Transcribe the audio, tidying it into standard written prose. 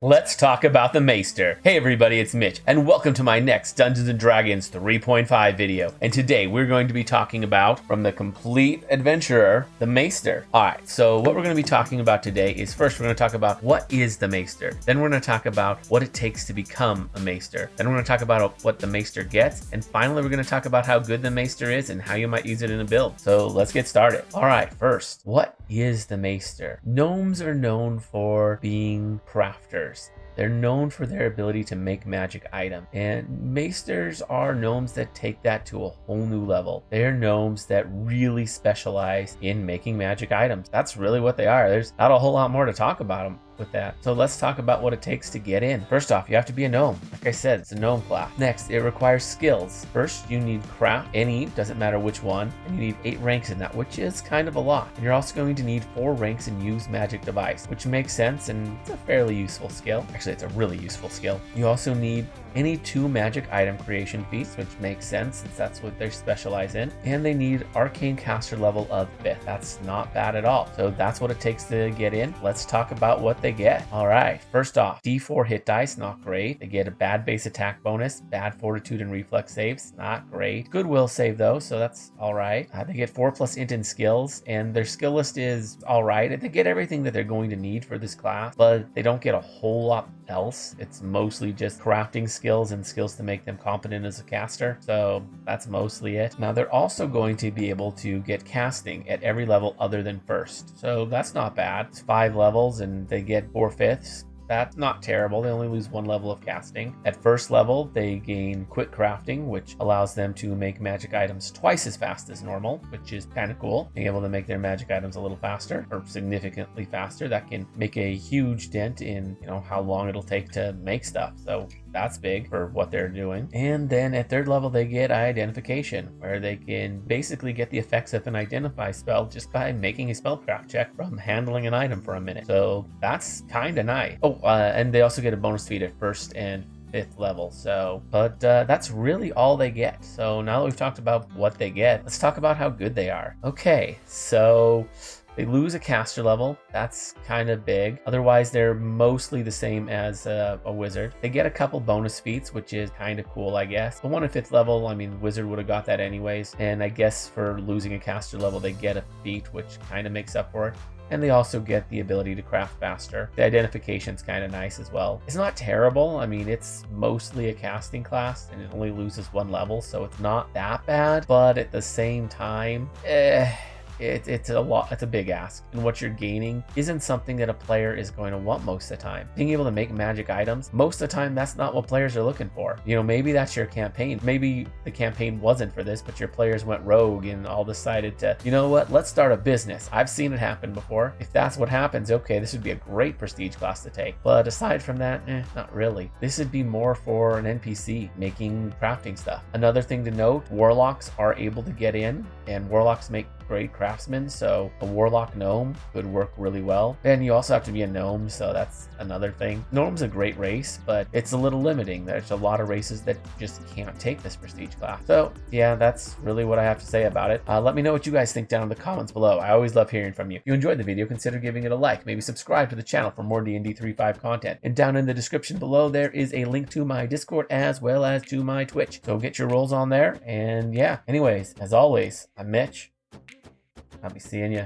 Let's talk about the Maester. Hey everybody, it's Mitch, and welcome to my next Dungeons & Dragons 3.5 video. And today we're going to be talking about, from the complete adventurer, the Maester. Alright, so what we're going to be talking about today is, first we're going to talk about what is the Maester. Then we're going to talk about what it takes to become a Maester. Then we're going to talk about what the Maester gets. And finally we're going to talk about how good the Maester is and how you might use it in a build. So let's get started. Alright, first, what is the Maester? Gnomes are known for being crafters. They're known for their ability to make magic items, and Maesters are gnomes that take that to a whole new level. They're gnomes that really specialize in making magic items. That's really what they are. There's not a whole lot more to talk about them with that. So let's talk about what it takes to get in. First off, you have to be a gnome. Like I said, it's a gnome class. Next, it requires skills. First, you need craft, any, doesn't matter which one, and you need 8 ranks in that, which is kind of a lot. And you're also going to need 4 ranks in use magic device, which makes sense, and it's a fairly useful skill. Actually, it's a really useful skill. You also need any 2 magic item creation feats, which makes sense since that's what they specialize in. And they need arcane caster level of 5th. That's not bad at all. So that's what it takes to get in. Let's talk about what they get. All right, first off, D4 hit dice, not great. They get a bad base attack bonus, bad fortitude and reflex saves, not great. Good will save though, so that's all right. They get 4+ int in skills, and their skill list is all right. They get everything that they're going to need for this class, but they don't get a whole lot else. It's mostly just crafting skills and skills to make them competent as a caster. So that's mostly it. Now they're also going to be able to get casting at every level other than first. So that's not bad. It's 5 levels and they get 4/5. That's not terrible. They only lose 1 level of casting. At first level, they gain quick crafting, which allows them to make magic items twice as fast as normal, which is kind of cool. Being able to make their magic items a little faster, or significantly faster, that can make a huge dent in, how long it'll take to make stuff. So that's big for what they're doing. And then at 3rd level, they get identification, where they can basically get the effects of an identify spell just by making a spellcraft check from handling an item for a minute. So that's kind of nice. And they also get a bonus feat at 1st and 5th level. So, but that's really all they get. So now that we've talked about what they get, let's talk about how good they are. Okay, so they lose a caster level. That's kind of big. Otherwise, they're mostly the same as a wizard. They get a couple bonus feats, which is kind of cool, I guess. The 1 at 5th level, I mean, wizard would have got that anyways. And I guess for losing a caster level, they get a feat, which kind of makes up for it. And they also get the ability to craft faster. The identification's kind of nice as well. It's not terrible. I mean, it's mostly a casting class and it only loses 1 level, so it's not that bad. But at the same time, it's a lot. It's a big ask, and what you're gaining isn't something that a player is going to want most of the time. Being able to make magic items, most of the time, that's not what players are looking for. Maybe that's your campaign. Maybe the campaign wasn't for this, but your players went rogue and all decided to, you know what, let's start a business. I've seen it happen before. If that's what happens, okay, this would be a great prestige class to take. But aside from that, not really. This would be more for an NPC making crafting stuff. Another thing to note, warlocks are able to get in, and warlocks make great craftsmen, so a warlock gnome could work really well. And you also have to be a gnome, so that's another thing. Gnome's a great race, but it's a little limiting. There's a lot of races that just can't take this prestige class. So yeah, that's really what I have to say about it. Let me know what you guys think down in the comments below. I always love hearing from you. If you enjoyed the video, consider giving it a like. Maybe subscribe to the channel for more D&D 3.5 content. And down in the description below, there is a link to my Discord as well as to my Twitch. So get your rolls on there. And yeah, anyways, as always, I'm Mitch. I'll be seeing you